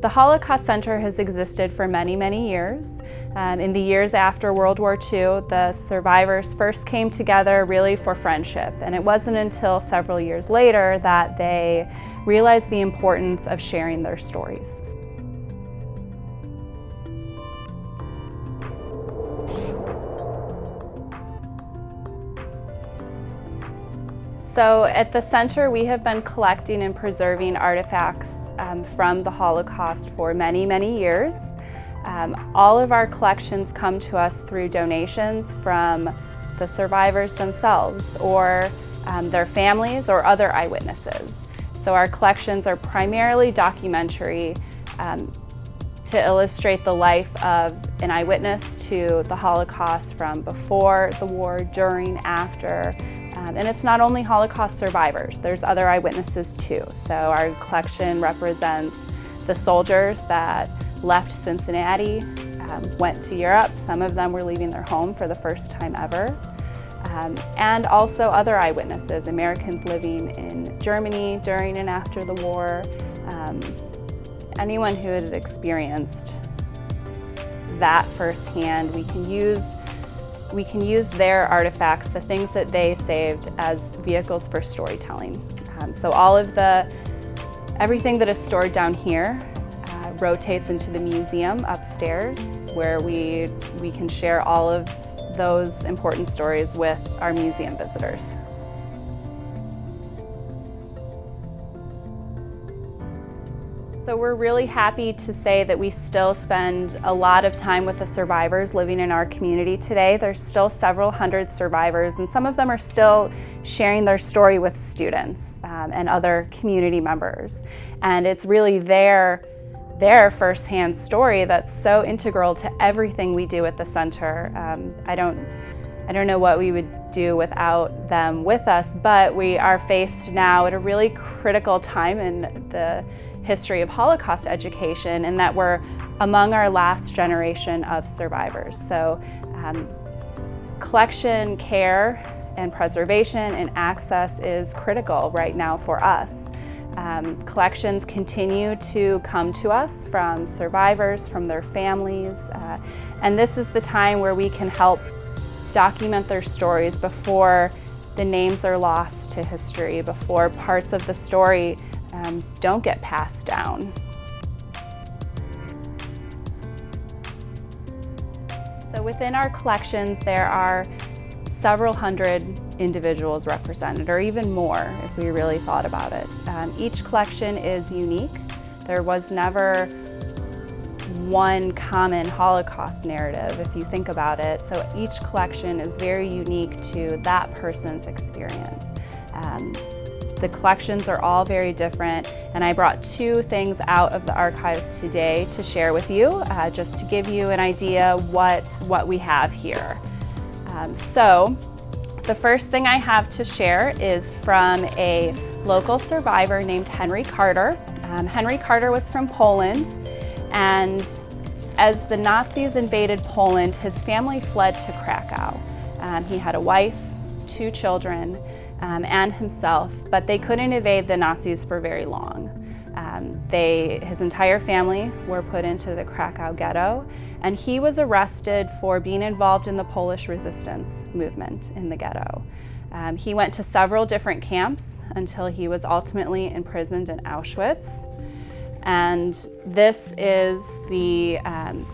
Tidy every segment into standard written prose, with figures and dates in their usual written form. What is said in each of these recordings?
The Holocaust Center has existed for many, many years. In the years after World War II, the survivors first came together really for friendship, and it wasn't until several years later that they realized the importance of sharing their stories. So at the center, we have been collecting and preserving artifacts from the Holocaust for many, many years. All of our collections come to us through donations from the survivors themselves or their families or other eyewitnesses. So our collections are primarily documentary to illustrate the life of an eyewitness to the Holocaust from before the war, during, after. And it's not only Holocaust survivors, there's other eyewitnesses too. So our collection represents the soldiers that left Cincinnati, went to Europe. Some of them were leaving their home for the first time ever. And also other eyewitnesses, Americans living in Germany during and after the war. Anyone who had experienced that firsthand, we can use their artifacts, the things that they saved, as vehicles for storytelling. So everything that is stored down here rotates into the museum upstairs, where we can share all of those important stories with our museum visitors. So we're really happy to say that we still spend a lot of time with the survivors living in our community today. There's still several hundred survivors, and some of them are still sharing their story with students and other community members. And it's really their firsthand story that's so integral to everything we do at the center. I don't know what we would do without them with us, but we are faced now at a really critical time in the history of Holocaust education, and that we're among our last generation of survivors. So collection, care, and preservation and access is critical right now for us. Collections continue to come to us from survivors, from their families, and this is the time where we can help document their stories before the names are lost to history, before parts of the story don't get passed down. So within our collections, there are several hundred individuals represented, or even more if we really thought about it. Each collection is unique. There was never one common Holocaust narrative, if you think about it. So each collection is very unique to that person's experience. The collections are all very different, and I brought two things out of the archives today to share with you, just to give you an idea what we have here. So the first thing I have to share is from a local survivor named Henry Carter. Henry Carter was from Poland, and as the Nazis invaded Poland, his family fled to Krakow. He had a wife, 2 children, and himself, but they couldn't evade the Nazis for very long. His entire family were put into the Krakow ghetto, and he was arrested for being involved in the Polish resistance movement in the ghetto. He went to several different camps until he was ultimately imprisoned in Auschwitz. And this is the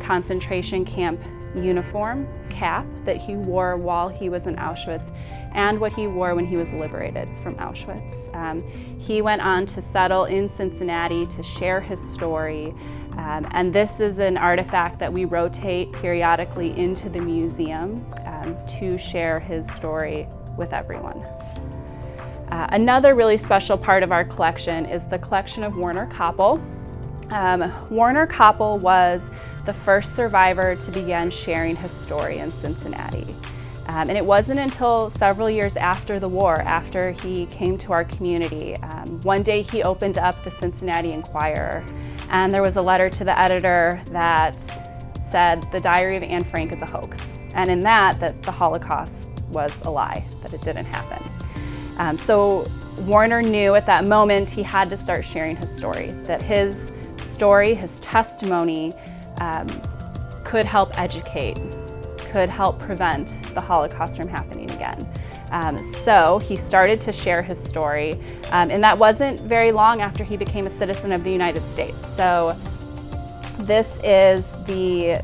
concentration camp uniform cap that he wore while he was in Auschwitz, and what he wore when he was liberated from Auschwitz. He went on to settle in Cincinnati to share his story, and this is an artifact that we rotate periodically into the museum to share his story with everyone. Another really special part of our collection is the collection of Werner Koppel. Werner Koppel was the first survivor to begin sharing his story in Cincinnati. And it wasn't until several years after the war, after he came to our community. One day he opened up the Cincinnati Enquirer, and there was a letter to the editor that said the Diary of Anne Frank is a hoax. And in that the Holocaust was a lie, that it didn't happen. So Werner knew at that moment he had to start sharing his story, that his story, his testimony could help educate, could help prevent the Holocaust from happening again. So he started to share his story, and that wasn't very long after he became a citizen of the United States. So this is the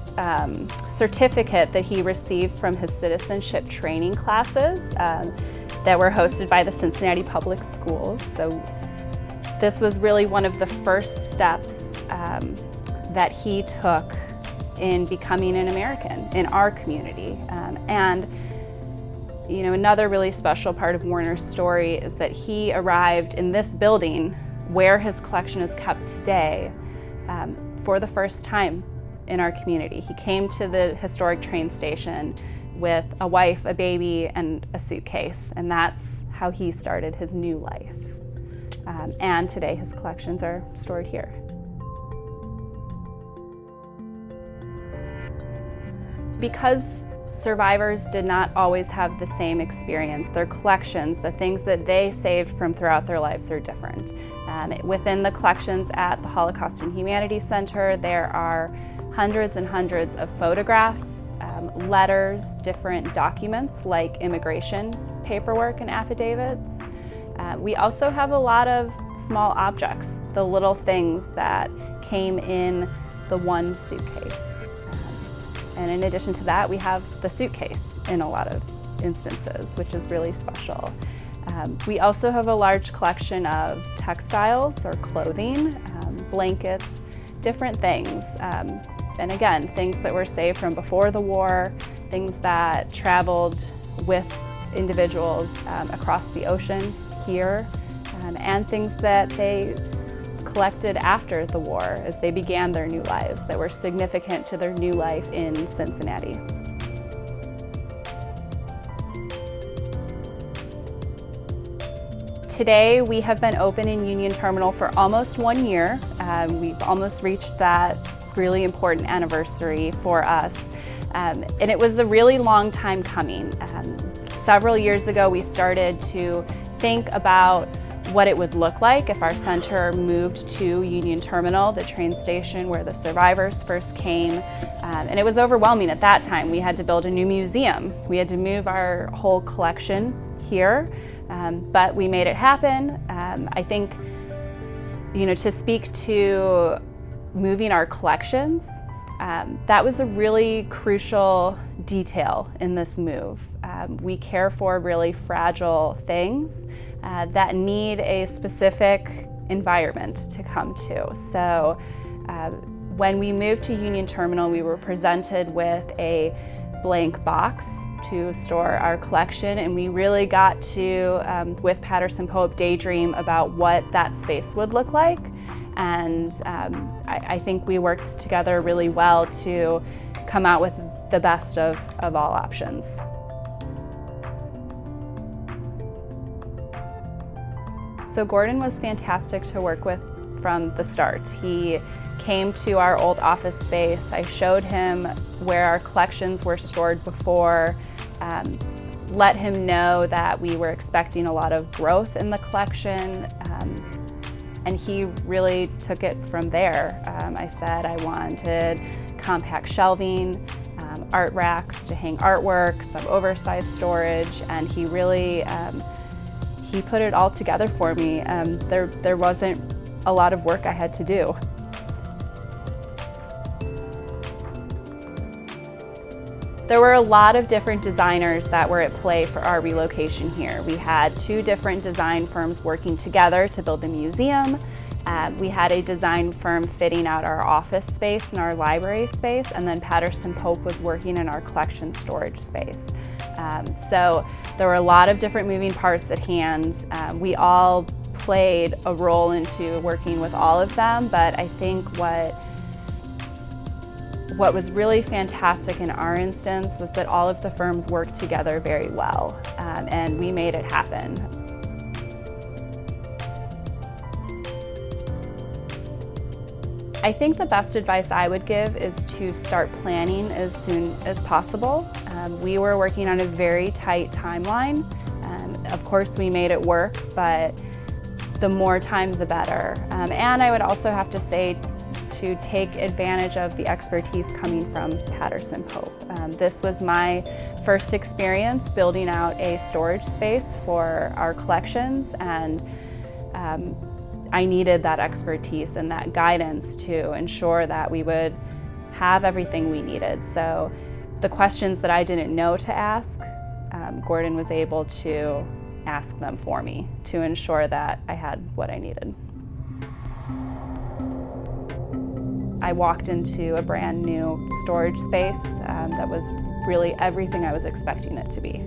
certificate that he received from his citizenship training classes that were hosted by the Cincinnati Public Schools. So this was really one of the first steps that he took in becoming an American in our community. And you know, another really special part of Warner's story is that he arrived in this building where his collection is kept today for the first time in our community. He came to the historic train station with a wife, a baby, and a suitcase, and that's how he started his new life. And today his collections are stored here. Because survivors did not always have the same experience, their collections, the things that they saved from throughout their lives are different. Within the collections at the Holocaust and Humanities Center, there are hundreds and hundreds of photographs, letters, different documents like immigration paperwork and affidavits. We also have a lot of small objects, the little things that came in the one suitcase. And in addition to that, we have the suitcase in a lot of instances, which is really special. We also have a large collection of textiles or clothing, blankets, different things. And again, things that were saved from before the war, things that traveled with individuals across the ocean here, and things that they collected after the war as they began their new lives that were significant to their new life in Cincinnati. Today we have been open in Union Terminal for almost 1 year. We've almost reached that really important anniversary for us. And it was a really long time coming. Several years ago we started to think about what it would look like if our center moved to Union Terminal, the train station where the survivors first came. And it was overwhelming at that time. We had to build a new museum. We had to move our whole collection here, but we made it happen. I think, you know, to speak to moving our collections, that was a really crucial detail in this move. We care for really fragile things that need a specific environment to come to. So when we moved to Union Terminal, we were presented with a blank box to store our collection, and we really got to, with Patterson Pope, daydream about what that space would look like. And I think we worked together really well to come out with the best of all options. So Gordon was fantastic to work with from the start. He came to our old office space. I showed him where our collections were stored before, let him know that we were expecting a lot of growth in the collection, and he really took it from there. I said I wanted compact shelving, art racks to hang artwork, some oversized storage, and he really he put it all together for me. There wasn't a lot of work I had to do. There were a lot of different designers that were at play for our relocation here. We had 2 different design firms working together to build the museum. We had a design firm fitting out our office space and our library space, and then Patterson Pope was working in our collection storage space. So there were a lot of different moving parts at hand. We all played a role into working with all of them, but I think what was really fantastic in our instance was that all of the firms worked together very well, and we made it happen. I think the best advice I would give is to start planning as soon as possible. We were working on a very tight timeline. Of course, we made it work, but the more time, the better. And I would also have to say, to take advantage of the expertise coming from Patterson Pope. This was my first experience building out a storage space for our collections, and I needed that expertise and that guidance to ensure that we would have everything we needed. So the questions that I didn't know to ask, Gordon was able to ask them for me to ensure that I had what I needed. I walked into a brand new storage space that was really everything I was expecting it to be.